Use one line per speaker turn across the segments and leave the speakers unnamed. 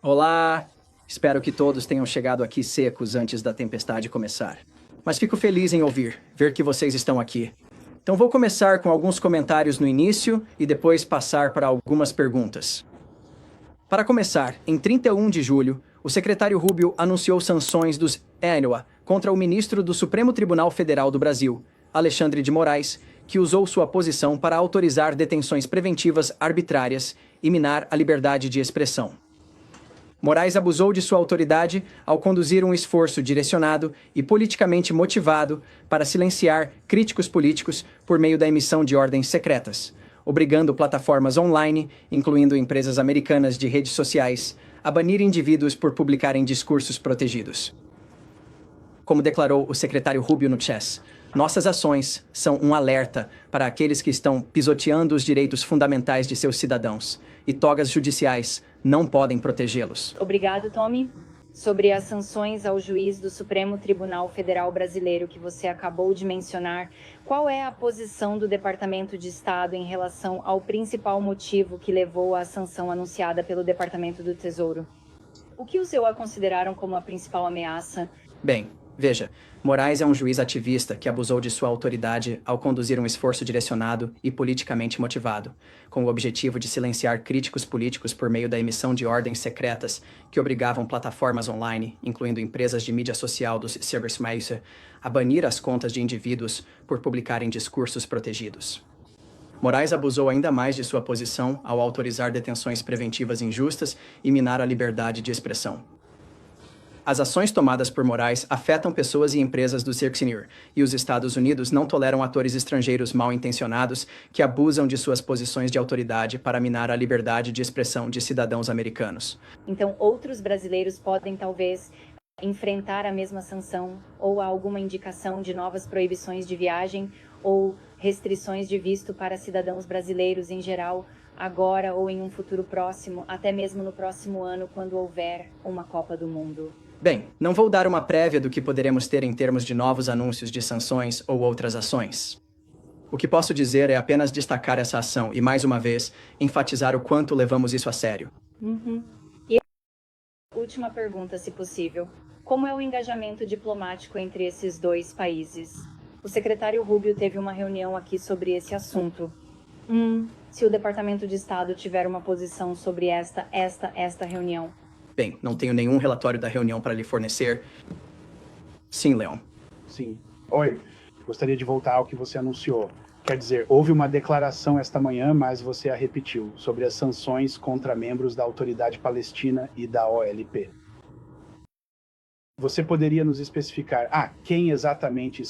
Olá! Espero que todos tenham chegado aqui secos antes da tempestade começar. Mas fico feliz em ver que vocês estão aqui. Então vou começar com alguns comentários no início e depois passar para algumas perguntas. Para começar, em 31 de julho, o secretário Rubio anunciou sanções dos ENWA contra o ministro do Supremo Tribunal Federal do Brasil, Alexandre de Moraes, que usou sua posição para autorizar detenções preventivas arbitrárias e minar a liberdade de expressão. Moraes abusou de sua autoridade ao conduzir um esforço direcionado e politicamente motivado para silenciar críticos políticos por meio da emissão de ordens secretas, obrigando plataformas online, incluindo empresas americanas de redes sociais, a banir indivíduos por publicarem discursos protegidos. Como declarou o secretário Rubio no Chess, nossas ações são um alerta para aqueles que estão pisoteando os direitos fundamentais de seus cidadãos, e togas judiciais não podem protegê-los.
Obrigado, Tommy. Sobre as sanções ao juiz do Supremo Tribunal Federal Brasileiro que você acabou de mencionar, qual é a posição do Departamento de Estado em relação ao principal motivo que levou à sanção anunciada pelo Departamento do Tesouro? O que os EUA consideraram como a principal ameaça?
Bem, veja, Moraes é um juiz ativista que abusou de sua autoridade ao conduzir um esforço direcionado e politicamente motivado, com o objetivo de silenciar críticos políticos por meio da emissão de ordens secretas que obrigavam plataformas online, incluindo empresas de mídia social dos cyberspace, a banir as contas de indivíduos por publicarem discursos protegidos. Moraes abusou ainda mais de sua posição ao autorizar detenções preventivas injustas e minar a liberdade de expressão. As ações tomadas por Moraes afetam pessoas e empresas do Circuneer, e os Estados Unidos não toleram atores estrangeiros mal-intencionados que abusam de suas posições de autoridade para minar a liberdade de expressão de cidadãos americanos.
Então, outros brasileiros podem, talvez, enfrentar a mesma sanção, ou há alguma indicação de novas proibições de viagem ou restrições de visto para cidadãos brasileiros em geral, agora ou em um futuro próximo, até mesmo no próximo ano, quando houver uma Copa do Mundo?
Bem, não vou dar uma prévia do que poderemos ter em termos de novos anúncios de sanções ou outras ações. O que posso dizer é apenas destacar essa ação e, mais uma vez, enfatizar o quanto levamos isso a sério.
E última pergunta, se possível. Como é o engajamento diplomático entre esses dois países? O secretário Rubio teve uma reunião aqui sobre esse assunto. Se o Departamento de Estado tiver uma posição sobre esta reunião.
Bem, não tenho nenhum relatório da reunião para lhe fornecer. Sim, Leon.
Sim. Oi, gostaria de voltar ao que você anunciou. Quer dizer, houve uma declaração esta manhã, mas você a repetiu, sobre as sanções contra membros da Autoridade Palestina e da OLP. Você poderia nos especificar, quem exatamente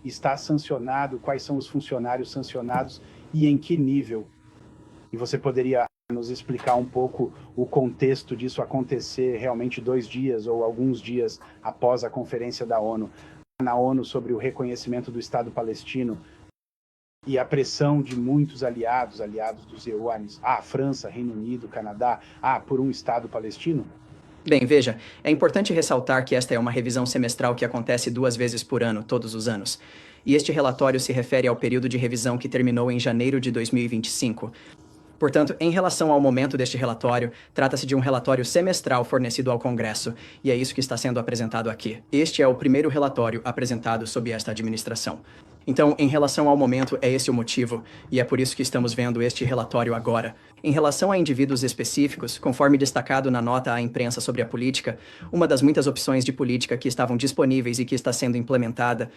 está sancionado, quais são os funcionários sancionados e em que nível? E você poderia nos explicar um pouco o contexto disso acontecer realmente 2 dias ou alguns dias após a conferência da ONU, na ONU sobre o reconhecimento do Estado palestino e a pressão de muitos aliados dos EUANs, França, Reino Unido, Canadá, por um Estado palestino?
Bem, veja, é importante ressaltar que esta é uma revisão semestral que acontece 2 vezes por ano, todos os anos. E este relatório se refere ao período de revisão que terminou em janeiro de 2025. Portanto, em relação ao momento deste relatório, trata-se de um relatório semestral fornecido ao Congresso, e é isso que está sendo apresentado aqui. Este é o primeiro relatório apresentado sob esta administração. Então, em relação ao momento, é esse o motivo, e é por isso que estamos vendo este relatório agora. Em relação a indivíduos específicos, conforme destacado na nota à imprensa sobre a política, uma das muitas opções de política que estavam disponíveis e que está sendo implementada.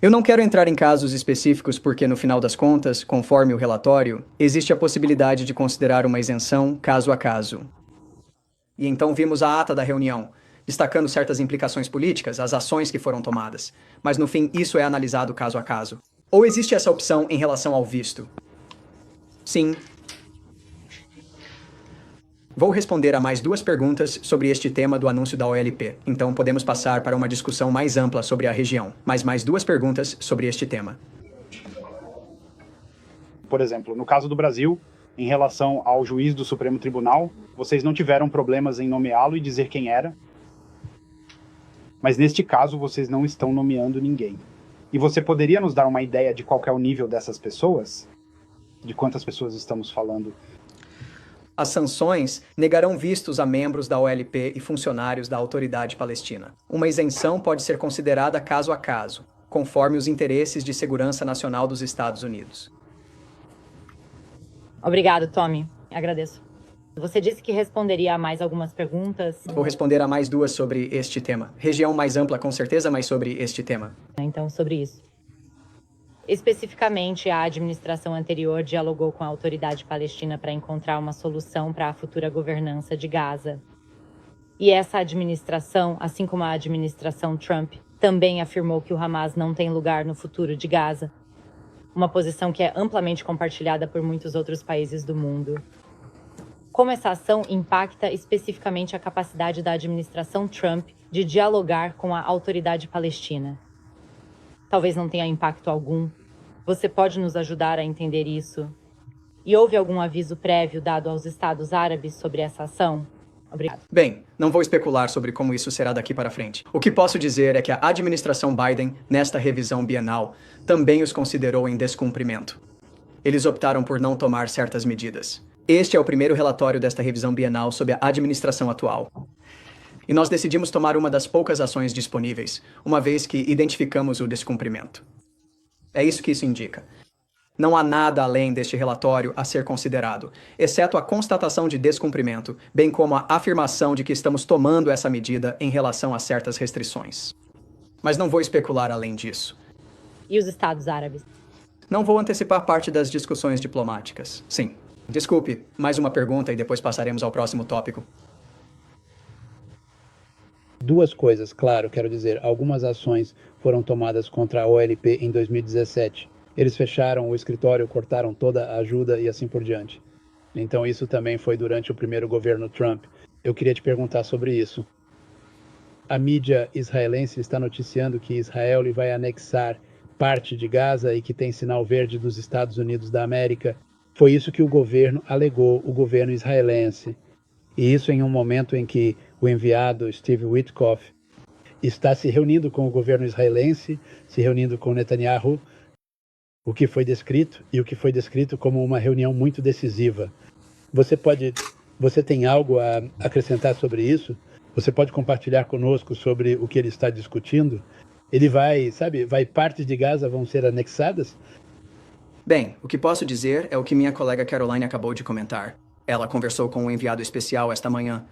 Eu não quero entrar em casos específicos porque, no final das contas, conforme o relatório, existe a possibilidade de considerar uma isenção caso a caso. E então vimos a ata da reunião, destacando certas implicações políticas, as ações que foram tomadas. Mas no fim, isso é analisado caso a caso. Ou existe essa opção em relação ao visto? Sim. Vou responder a mais 2 perguntas sobre este tema do anúncio da OLP, então podemos passar para uma discussão mais ampla sobre a região, mas mais 2 perguntas sobre este tema.
Por exemplo, no caso do Brasil, em relação ao juiz do Supremo Tribunal, vocês não tiveram problemas em nomeá-lo e dizer quem era, mas neste caso vocês não estão nomeando ninguém. E você poderia nos dar uma ideia de qual é o nível dessas pessoas? De quantas pessoas estamos falando?
As sanções negarão vistos a membros da OLP e funcionários da Autoridade Palestina. Uma isenção pode ser considerada caso a caso, conforme os interesses de segurança nacional dos Estados Unidos.
Obrigado, Tommy. Agradeço. Você disse que responderia a mais algumas perguntas.
Vou responder a mais duas sobre este tema. Região mais ampla, com certeza, mas sobre este tema.
Então, sobre isso. Especificamente, a administração anterior dialogou com a Autoridade Palestina para encontrar uma solução para a futura governança de Gaza. E essa administração, assim como a administração Trump, também afirmou que o Hamas não tem lugar no futuro de Gaza. Uma posição que é amplamente compartilhada por muitos outros países do mundo. Como essa ação impacta especificamente a capacidade da administração Trump de dialogar com a Autoridade Palestina? Talvez não tenha impacto algum. Você pode nos ajudar a entender isso? E houve algum aviso prévio dado aos Estados Árabes sobre essa ação? Obrigado.
Bem, não vou especular sobre como isso será daqui para frente. O que posso dizer é que a administração Biden, nesta revisão bienal, também os considerou em descumprimento. Eles optaram por não tomar certas medidas. Este é o primeiro relatório desta revisão bienal sob a administração atual. E nós decidimos tomar uma das poucas ações disponíveis, uma vez que identificamos o descumprimento. É isso que isso indica. Não há nada além deste relatório a ser considerado, exceto a constatação de descumprimento, bem como a afirmação de que estamos tomando essa medida em relação a certas restrições. Mas não vou especular além disso.
E os Estados Árabes?
Não vou antecipar parte das discussões diplomáticas. Sim. Desculpe, mais uma pergunta e depois passaremos ao próximo tópico.
Duas coisas, claro, quero dizer, algumas ações foram tomadas contra a OLP em 2017. Eles fecharam o escritório, cortaram toda a ajuda e assim por diante. Então isso também foi durante o primeiro governo Trump. Eu queria te perguntar sobre isso. A mídia israelense está noticiando que Israel vai anexar parte de Gaza e que tem sinal verde dos Estados Unidos da América. Foi isso que o governo alegou, o governo israelense. E isso em um momento em que o enviado Steve Witkoff está se reunindo com o governo israelense, se reunindo com Netanyahu, o que foi descrito como uma reunião muito decisiva. Você tem algo a acrescentar sobre isso? Você pode compartilhar conosco sobre o que ele está discutindo? Ele vai partes de Gaza vão ser anexadas?
Bem, o que posso dizer é o que minha colega Caroline acabou de comentar. Ela conversou com um enviado especial esta manhã.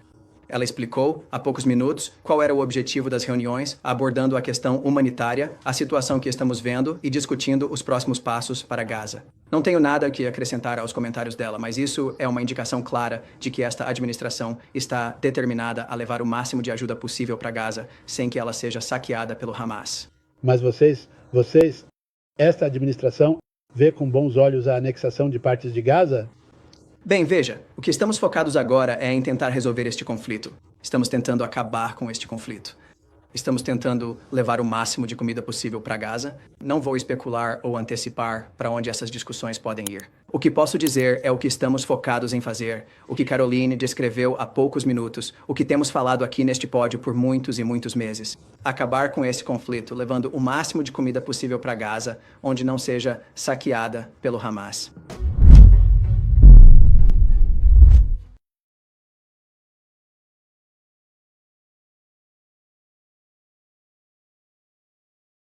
Ela explicou, há poucos minutos, qual era o objetivo das reuniões, abordando a questão humanitária, a situação que estamos vendo e discutindo os próximos passos para Gaza. Não tenho nada que acrescentar aos comentários dela, mas isso é uma indicação clara de que esta administração está determinada a levar o máximo de ajuda possível para Gaza, sem que ela seja saqueada pelo Hamas.
Mas esta administração vê com bons olhos a anexação de partes de Gaza?
Bem, veja, o que estamos focados agora é em tentar resolver este conflito. Estamos tentando acabar com este conflito. Estamos tentando levar o máximo de comida possível para Gaza. Não vou especular ou antecipar para onde essas discussões podem ir. O que posso dizer é o que estamos focados em fazer, o que Caroline descreveu há poucos minutos, o que temos falado aqui neste pódio por muitos e muitos meses. Acabar com esse conflito, levando o máximo de comida possível para Gaza, onde não seja saqueada pelo Hamas.